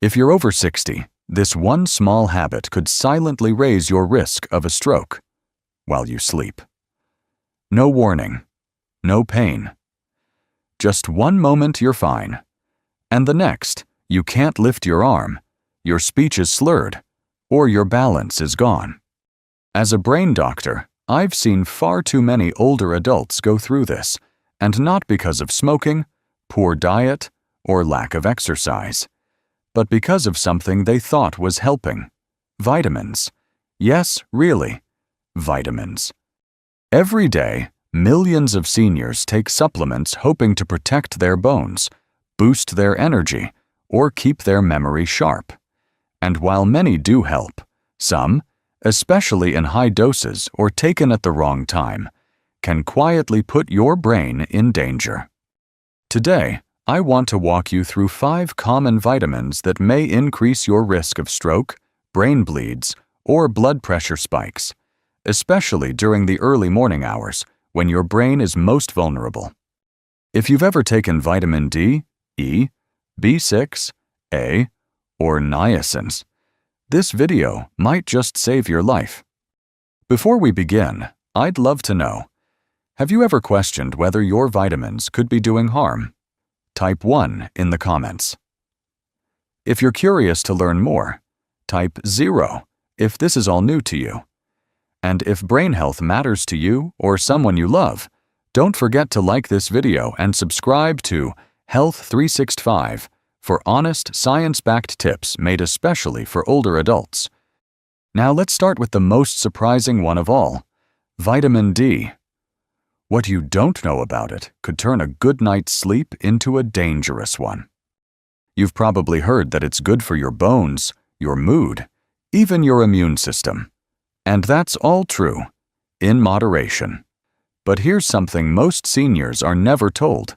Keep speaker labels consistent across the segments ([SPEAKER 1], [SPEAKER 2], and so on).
[SPEAKER 1] If you're over 60, this one small habit could silently raise your risk of a stroke while you sleep. No warning, no pain. Just one moment you're fine, and the next you can't lift your arm, your speech is slurred, or your balance is gone. As a brain doctor, I've seen far too many older adults go through this, and not because of smoking, poor diet, or lack of exercise, but because of something they thought was helping. Vitamins. Yes, really, vitamins. Every day, millions of seniors take supplements hoping to protect their bones, boost their energy, or keep their memory sharp. And while many do help, some, especially in high doses or taken at the wrong time, can quietly put your brain in danger. Today, I want to walk you through 5 common vitamins that may increase your risk of stroke, brain bleeds, or blood pressure spikes, especially during the early morning hours when your brain is most vulnerable. If you've ever taken vitamin D, E, B6, A, or niacin, this video might just save your life. Before we begin, I'd love to know, have you ever questioned whether your vitamins could be doing harm? Type 1 in the comments. If you're curious to learn more, type 0 if this is all new to you. And if brain health matters to you or someone you love, don't forget to like this video and subscribe to Health 365 for honest, science-backed tips made especially for older adults. Now let's start with the most surprising one of all, vitamin D. What you don't know about it could turn a good night's sleep into a dangerous one. You've probably heard that it's good for your bones, your mood, even your immune system. And that's all true, in moderation. But here's something most seniors are never told.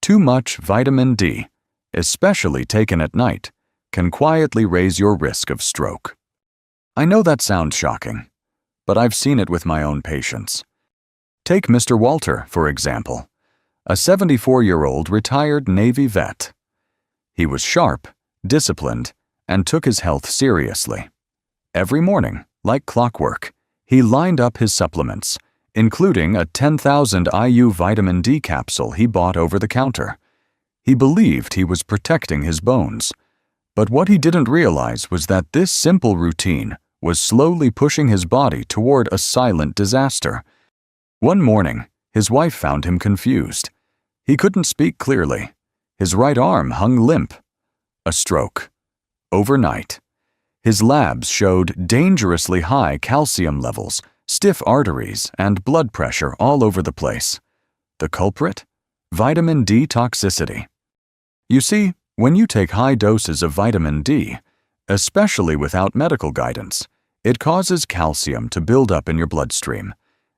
[SPEAKER 1] Too much vitamin D, especially taken at night, can quietly raise your risk of stroke. I know that sounds shocking, but I've seen it with my own patients. Take Mr. Walter, for example, a 74-year-old retired Navy vet. He was sharp, disciplined, and took his health seriously. Every morning, like clockwork, he lined up his supplements, including a 10,000 IU vitamin D capsule he bought over the counter. He believed he was protecting his bones, but what he didn't realize was that this simple routine was slowly pushing his body toward a silent disaster. One morning, his wife found him confused. He couldn't speak clearly. His right arm hung limp. A stroke. Overnight. His labs showed dangerously high calcium levels, stiff arteries, and blood pressure all over the place. The culprit? Vitamin D toxicity. You see, when you take high doses of vitamin D, especially without medical guidance, it causes calcium to build up in your bloodstream,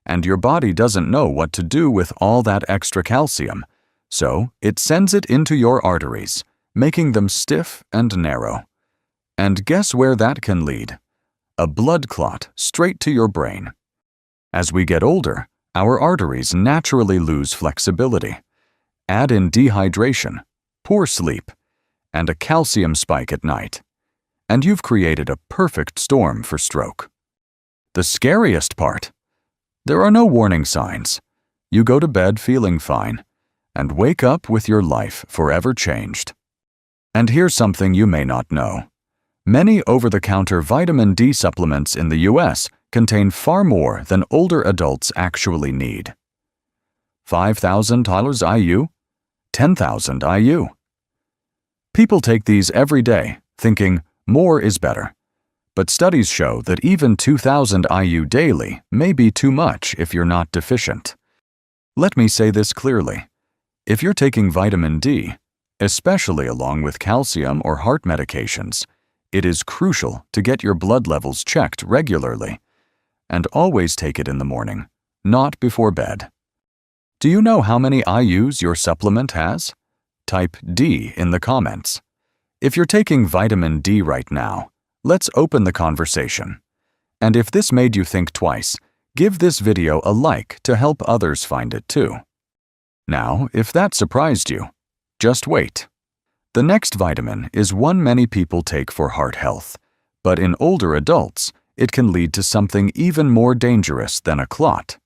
[SPEAKER 1] and your body doesn't know what to do with all that extra calcium, so it sends it into your arteries, making them stiff and narrow. And guess where that can lead? A blood clot straight to your brain. As we get older, our arteries naturally lose flexibility. Add in dehydration, poor sleep, and a calcium spike at night, and you've created a perfect storm for stroke. The scariest part? There are no warning signs. You go to bed feeling fine, and wake up with your life forever changed. And here's something you may not know. Many over-the-counter vitamin D supplements in the US contain far more than older adults actually need. 5,000 IU? 10,000 IU. People take these every day, thinking more is better. But studies show that even 2,000 IU daily may be too much if you're not deficient. Let me say this clearly. If you're taking vitamin D, especially along with calcium or heart medications, it is crucial to get your blood levels checked regularly. And always take it in the morning, not before bed. Do you know how many IUs your supplement has? Type D in the comments. If you're taking vitamin D right now, let's open the conversation. And if this made you think twice, give this video a like to help others find it too. Now, if that surprised you, just wait. The next vitamin is one many people take for heart health, but in older adults, it can lead to something even more dangerous than a clot: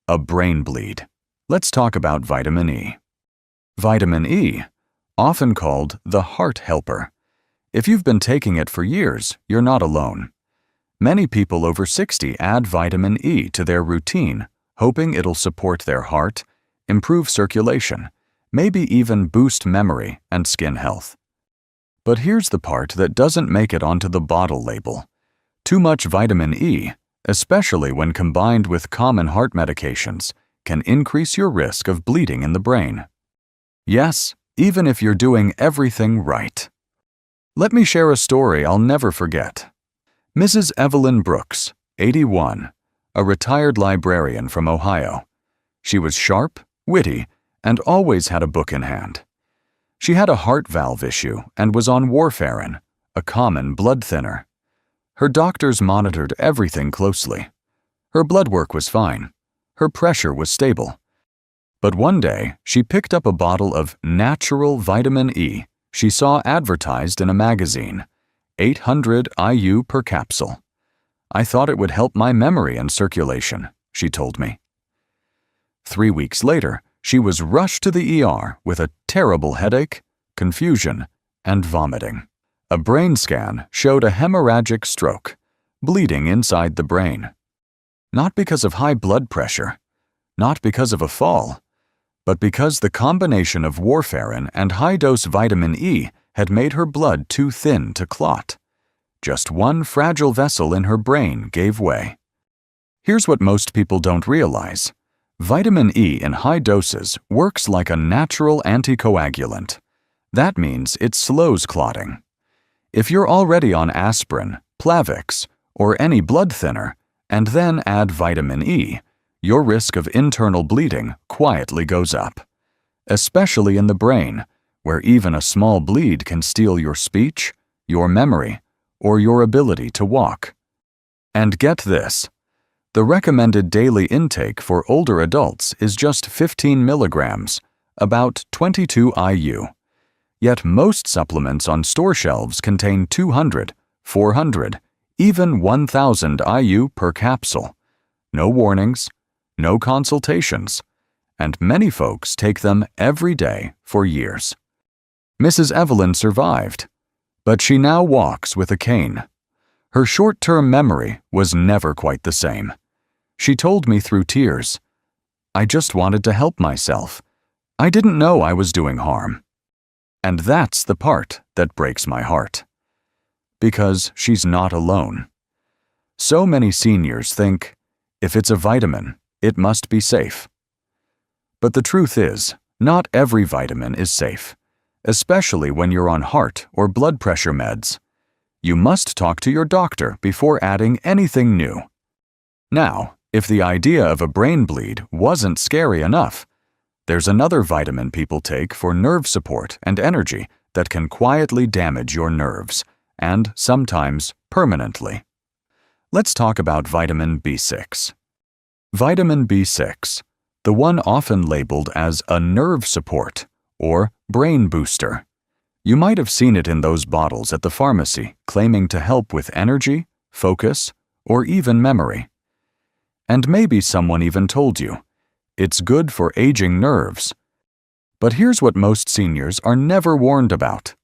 [SPEAKER 1] a brain bleed. Let's talk about vitamin E. Vitamin E, often called the heart helper. If you've been taking it for years, you're not alone. Many people over 60 add vitamin E to their routine, hoping it'll support their heart, improve circulation, maybe even boost memory and skin health. But here's the part that doesn't make it onto the bottle label. Too much vitamin E, especially when combined with common heart medications, can increase your risk of bleeding in the brain. Yes, even if you're doing everything right. Let me share a story I'll never forget. Mrs. Evelyn Brooks, 81, a retired librarian from Ohio. She was sharp, witty, and always had a book in hand. She had a heart valve issue and was on warfarin, a common blood thinner. Her doctors monitored everything closely. Her blood work was fine. Her pressure was stable. But one day, she picked up a bottle of natural vitamin E she saw advertised in a magazine, 800 IU per capsule. "I thought it would help my memory and circulation," she told me. 3 weeks later, she was rushed to the ER with a terrible headache, confusion, and vomiting. A brain scan showed a hemorrhagic stroke, bleeding inside the brain. Not because of high blood pressure, not because of a fall, but because the combination of warfarin and high-dose vitamin E had made her blood too thin to clot. Just one fragile vessel in her brain gave way. Here's what most people don't realize. Vitamin E in high doses works like a natural anticoagulant. That means it slows clotting. If you're already on aspirin, Plavix, or any blood thinner, and then add vitamin E, your risk of internal bleeding quietly goes up, especially in the brain, where even a small bleed can steal your speech, your memory, or your ability to walk. And get this, the recommended daily intake for older adults is just 15 milligrams, about 22 IU. Yet most supplements on store shelves contain 200, 400, even 1,000 IU per capsule. No warnings, no consultations, and many folks take them every day for years. Mrs. Evelyn survived, but she now walks with a cane. Her short-term memory was never quite the same. She told me through tears, "I just wanted to help myself. I didn't know I was doing harm." And that's the part that breaks my heart. Because she's not alone. So many seniors think, if it's a vitamin, it must be safe. But the truth is, not every vitamin is safe, especially when you're on heart or blood pressure meds. You must talk to your doctor before adding anything new. Now, if the idea of a brain bleed wasn't scary enough, there's another vitamin people take for nerve support and energy that can quietly damage your nerves, and sometimes permanently. Let's talk about vitamin B6. Vitamin B6, the one often labeled as a nerve support or brain booster. You might have seen it in those bottles at the pharmacy claiming to help with energy, focus, or even memory. And maybe someone even told you, it's good for aging nerves. But here's what most seniors are never warned about.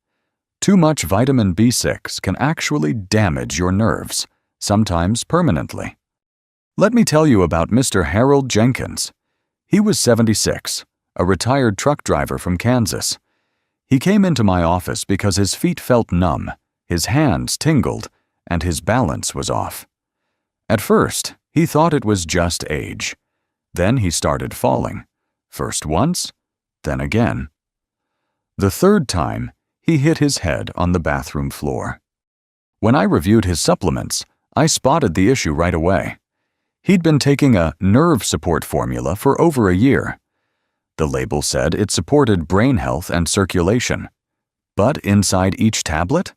[SPEAKER 1] Too much vitamin B6 can actually damage your nerves, sometimes permanently. Let me tell you about Mr. Harold Jenkins. He was 76, a retired truck driver from Kansas. He came into my office because his feet felt numb, his hands tingled, and his balance was off. At first, he thought it was just age. Then he started falling, first once, then again. The third time, he hit his head on the bathroom floor. When I reviewed his supplements, I spotted the issue right away. He'd been taking a nerve support formula for over a year. The label said it supported brain health and circulation. But inside each tablet,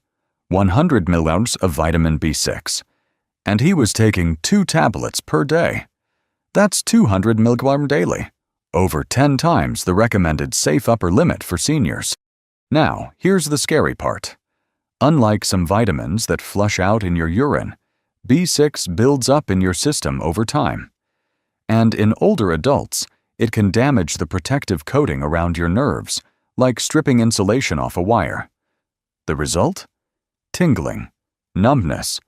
[SPEAKER 1] 100 milligrams of vitamin B6. And he was taking 2 tablets per day. That's 200 milligrams daily, over 10 times the recommended safe upper limit for seniors. Now, here's the scary part. Unlike some vitamins that flush out in your urine, B6 builds up in your system over time. And in older adults, it can damage the protective coating around your nerves, like stripping insulation off a wire. The result? Tingling, numbness,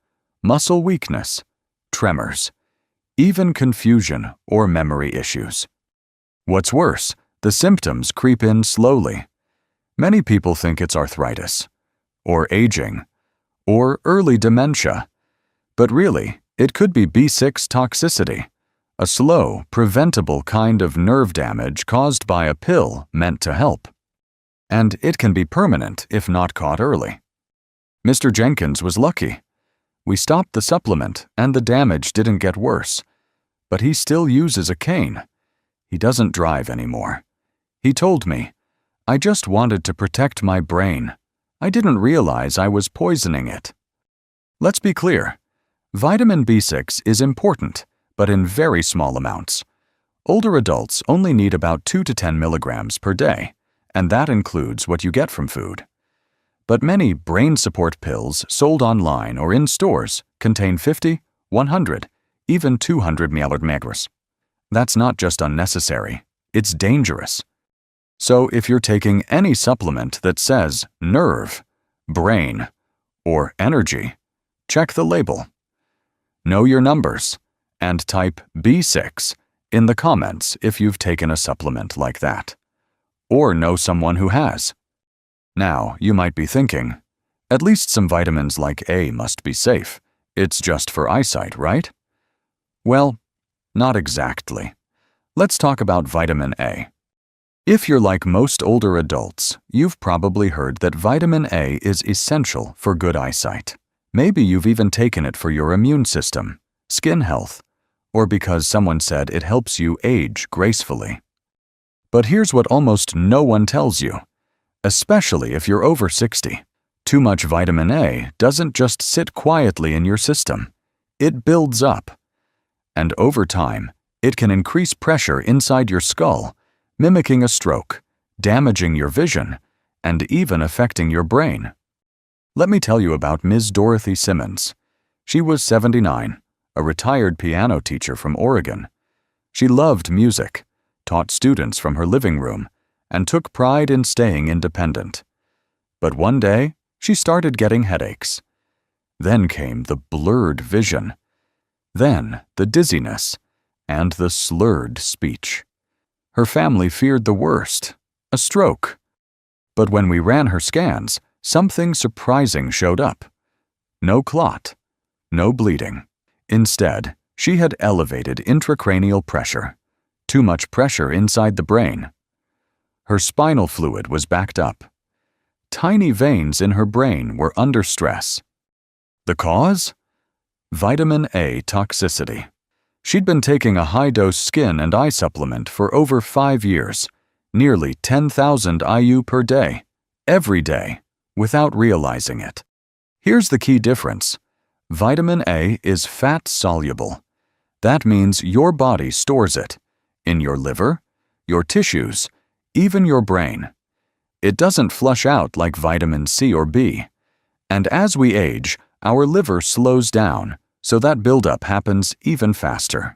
[SPEAKER 1] muscle weakness, tremors, even confusion or memory issues. What's worse, the symptoms creep in slowly. Many people think it's arthritis, or aging, or early dementia. But really, it could be B6 toxicity, a slow, preventable kind of nerve damage caused by a pill meant to help. And it can be permanent if not caught early. Mr. Jenkins was lucky. We stopped the supplement and the damage didn't get worse. But he still uses a cane. He doesn't drive anymore. He told me, "I just wanted to protect my brain. I didn't realize I was poisoning it." Let's be clear. Vitamin B6 is important, but in very small amounts. Older adults only need about 2 to 10 milligrams per day, and that includes what you get from food. But many brain support pills sold online or in stores contain 50, 100, even 200 milligrams. That's not just unnecessary, it's dangerous. So if you're taking any supplement that says nerve, brain, or energy, check the label. Know your numbers, and type B6 in the comments if you've taken a supplement like that, or know someone who has. Now, you might be thinking, at least some vitamins like A must be safe. It's just for eyesight, right? Well, not exactly. Let's talk about vitamin A. If you're like most older adults, you've probably heard that vitamin A is essential for good eyesight. Maybe you've even taken it for your immune system, skin health, or because someone said it helps you age gracefully. But here's what almost no one tells you, especially if you're over 60. Too much vitamin A doesn't just sit quietly in your system. It builds up. And over time, it can increase pressure inside your skull, mimicking a stroke, damaging your vision, and even affecting your brain. Let me tell you about Ms. Dorothy Simmons. She was 79, a retired piano teacher from Oregon. She loved music, taught students from her living room, and took pride in staying independent. But one day, she started getting headaches. Then came the blurred vision. Then the dizziness, and the slurred speech. Her family feared the worst, a stroke. But when we ran her scans, something surprising showed up. No clot, no bleeding. Instead, she had elevated intracranial pressure, too much pressure inside the brain. Her spinal fluid was backed up. Tiny veins in her brain were under stress. The cause? Vitamin A toxicity. She'd been taking a high-dose skin and eye supplement for over 5 years, nearly 10,000 IU per day, every day, without realizing it. Here's the key difference. Vitamin A is fat-soluble. That means your body stores it, in your liver, your tissues, even your brain. It doesn't flush out like vitamin C or B. And as we age, our liver slows down, so that buildup happens even faster.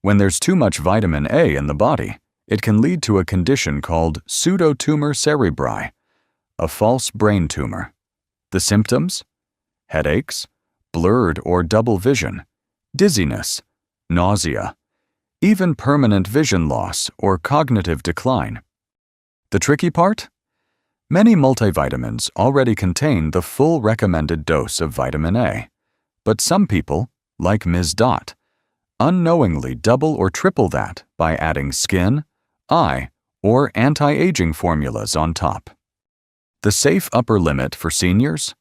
[SPEAKER 1] When there's too much vitamin A in the body, it can lead to a condition called pseudotumor cerebri, a false brain tumor. The symptoms? Headaches, blurred or double vision, dizziness, nausea, even permanent vision loss or cognitive decline. The tricky part? Many multivitamins already contain the full recommended dose of vitamin A. But some people, like Ms. Dot, unknowingly double or triple that by adding skin, eye, or anti-aging formulas on top. The safe upper limit for seniors?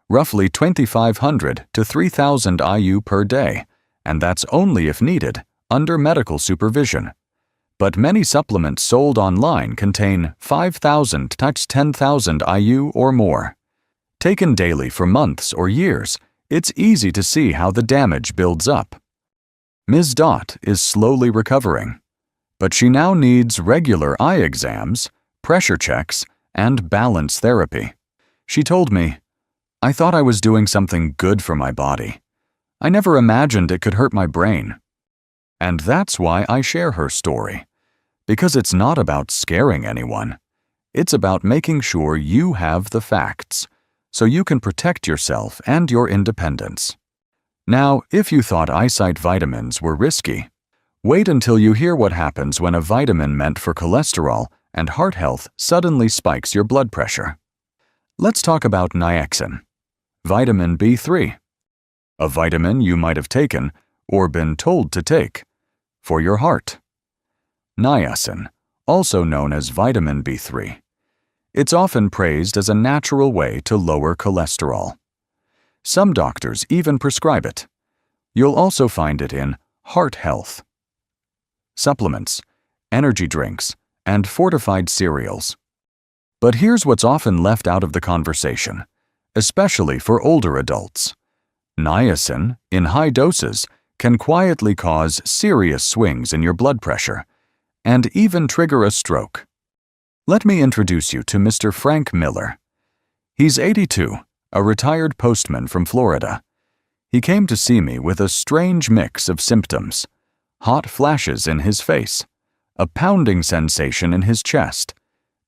[SPEAKER 1] Roughly 2,500 to 3,000 IU per day, and that's only if needed, under medical supervision. But many supplements sold online contain 5,000 to 10,000 IU or more. Taken daily for months or years, it's easy to see how the damage builds up. Ms. Dot is slowly recovering, but she now needs regular eye exams, pressure checks, and balance therapy. She told me, "I thought I was doing something good for my body. I never imagined it could hurt my brain." And that's why I share her story. Because it's not about scaring anyone. It's about making sure you have the facts, so you can protect yourself and your independence. Now, if you thought eyesight vitamins were risky, wait until you hear what happens when a vitamin meant for cholesterol and heart health suddenly spikes your blood pressure. Let's talk about niacin, vitamin B3, a vitamin you might have taken or been told to take for your heart. Niacin, also known as vitamin B3. It's often praised as a natural way to lower cholesterol. Some doctors even prescribe it. You'll also find it in heart health, supplements, energy drinks, and fortified cereals. But here's what's often left out of the conversation, especially for older adults. Niacin, in high doses, can quietly cause serious swings in your blood pressure and even trigger a stroke. Let me introduce you to Mr. Frank Miller. He's 82, a retired postman from Florida. He came to see me with a strange mix of symptoms: hot flashes in his face, a pounding sensation in his chest,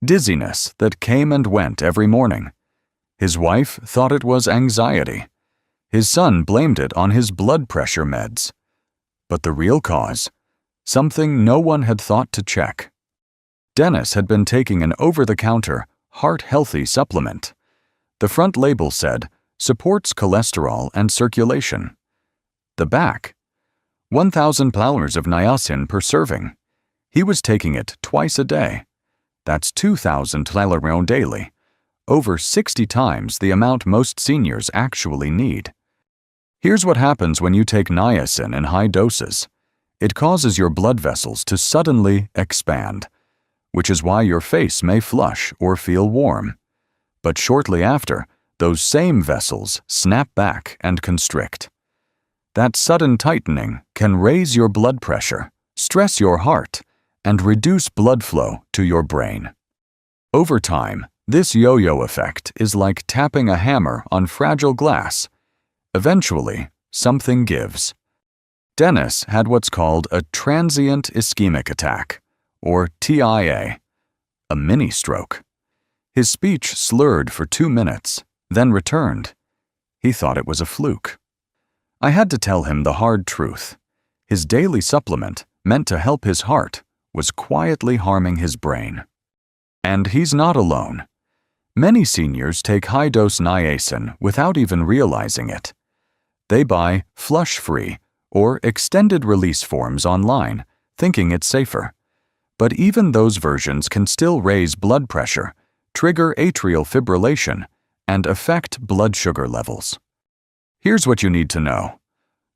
[SPEAKER 1] dizziness that came and went every morning. His wife thought it was anxiety. His son blamed it on his blood pressure meds. But the real cause? Something no one had thought to check. Dennis had been taking an over-the-counter, heart-healthy supplement. The front label said, supports cholesterol and circulation. The back, 1,000 plowers of niacin per serving. He was taking it twice a day. That's 2,000 plowers daily, over 60 times the amount most seniors actually need. Here's what happens when you take niacin in high doses. It causes your blood vessels to suddenly expand, which is why your face may flush or feel warm. But shortly after, those same vessels snap back and constrict. That sudden tightening can raise your blood pressure, stress your heart, and reduce blood flow to your brain. Over time, this yo-yo effect is like tapping a hammer on fragile glass. Eventually, something gives. Dennis had what's called a transient ischemic attack, or TIA, a mini-stroke. His speech slurred for 2 minutes, then returned. He thought it was a fluke. I had to tell him the hard truth. His daily supplement, meant to help his heart, was quietly harming his brain. And he's not alone. Many seniors take high-dose niacin without even realizing it. They buy flush-free or extended-release forms online, thinking it's safer. But even those versions can still raise blood pressure, trigger atrial fibrillation, and affect blood sugar levels. Here's what you need to know.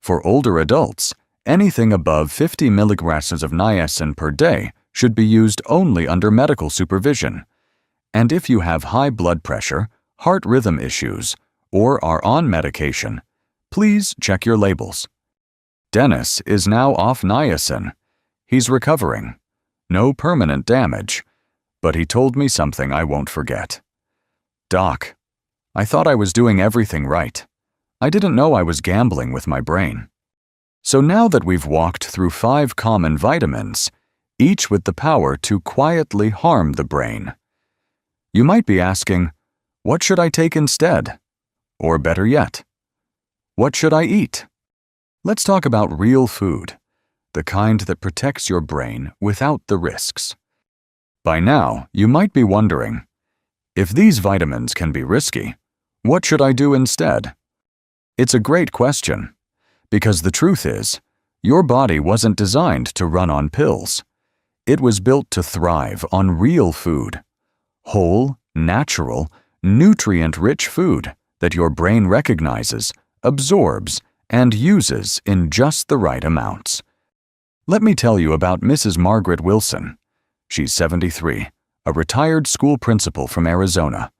[SPEAKER 1] For older adults, anything above 50 milligrams of niacin per day should be used only under medical supervision. And if you have high blood pressure, heart rhythm issues, or are on medication, please check your labels. Dennis is now off niacin. He's recovering. No permanent damage, but he told me something I won't forget. "Doc, I thought I was doing everything right. I didn't know I was gambling with my brain." So now that we've walked through 5 common vitamins, each with the power to quietly harm the brain, you might be asking, what should I take instead? Or better yet, what should I eat? Let's talk about real food, the kind that protects your brain without the risks. By now, you might be wondering, if these vitamins can be risky, what should I do instead? It's a great question, because the truth is, your body wasn't designed to run on pills. It was built to thrive on real food, whole, natural, nutrient-rich food that your brain recognizes, absorbs, and uses in just the right amounts. Let me tell you about Mrs. Margaret Wilson. She's 73, a retired school principal from Arizona.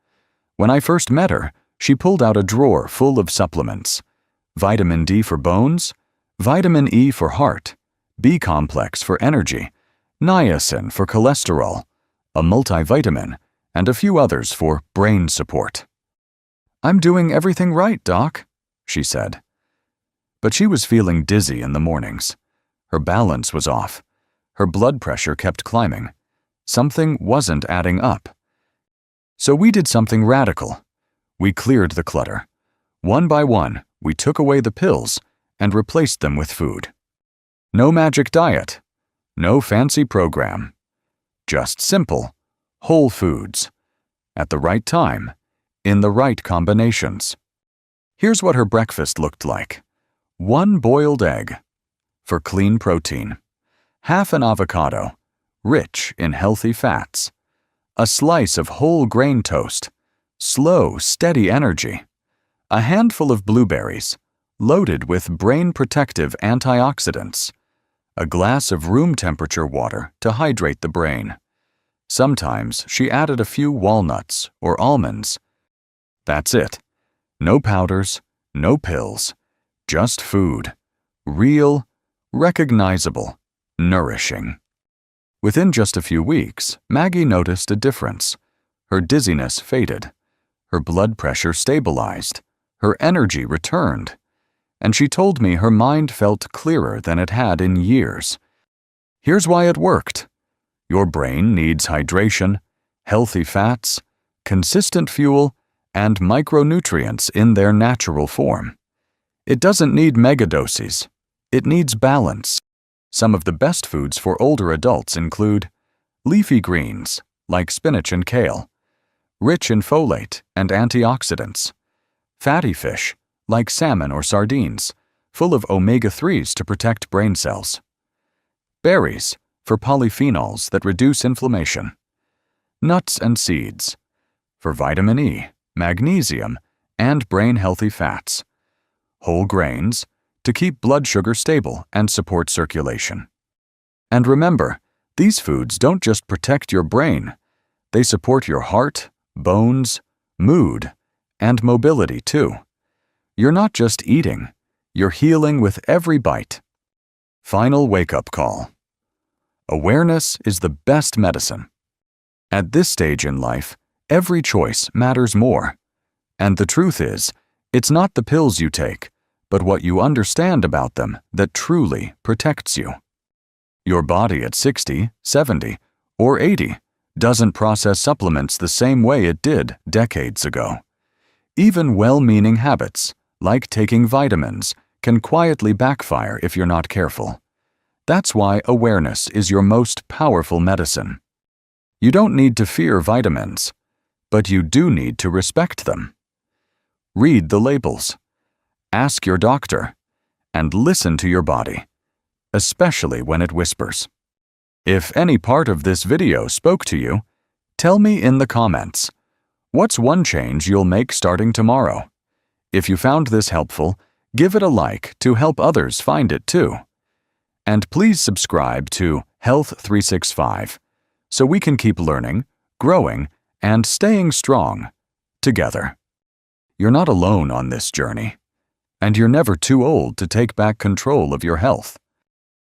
[SPEAKER 1] When I first met her, she pulled out a drawer full of supplements: vitamin D for bones, vitamin E for heart, B-complex for energy, niacin for cholesterol, a multivitamin, and a few others for brain support. "I'm doing everything right, Doc," she said. But she was feeling dizzy in the mornings. Her balance was off. Her blood pressure kept climbing. Something wasn't adding up. So we did something radical. We cleared the clutter. One by one, we took away the pills and replaced them with food. No magic diet. No fancy program. Just simple, whole foods. At the right time, in the right combinations. Here's what her breakfast looked like. 1 boiled egg, for clean protein. Half an avocado, rich in healthy fats. A slice of whole grain toast, slow, steady energy. A handful of blueberries, loaded with brain-protective antioxidants. A glass of room temperature water to hydrate the brain. Sometimes she added a few walnuts or almonds. That's it. No powders, no pills, just food. Real, recognizable, nourishing. Within just a few weeks, Maggie noticed a difference. Her dizziness faded. Her blood pressure stabilized. Her energy returned. And she told me her mind felt clearer than it had in years. Here's why it worked. Your brain needs hydration, healthy fats, consistent fuel, and micronutrients in their natural form. It doesn't need megadoses. It needs balance. Some of the best foods for older adults include leafy greens, like spinach and kale, rich in folate and antioxidants, fatty fish, like salmon or sardines, full of omega-3s to protect brain cells, berries, for polyphenols that reduce inflammation, nuts and seeds, for vitamin E, magnesium, and brain-healthy fats, whole grains, to keep blood sugar stable and support circulation. And remember, these foods don't just protect your brain, they support your heart, bones, mood, and mobility too. You're not just eating, you're healing with every bite. Final wake-up call. Awareness is the best medicine. At this stage in life, every choice matters more. And the truth is, it's not the pills you take, but what you understand about them that truly protects you. Your body at 60, 70, or 80 doesn't process supplements the same way it did decades ago. Even well-meaning habits, like taking vitamins, can quietly backfire if you're not careful. That's why awareness is your most powerful medicine. You don't need to fear vitamins, but you do need to respect them. Read the labels. Ask your doctor, and listen to your body, especially when it whispers. If any part of this video spoke to you, tell me in the comments. What's one change you'll make starting tomorrow? If you found this helpful, give it a like to help others find it too. And please subscribe to Health 365 so we can keep learning, growing, and staying strong together. You're not alone on this journey, and you're never too old to take back control of your health.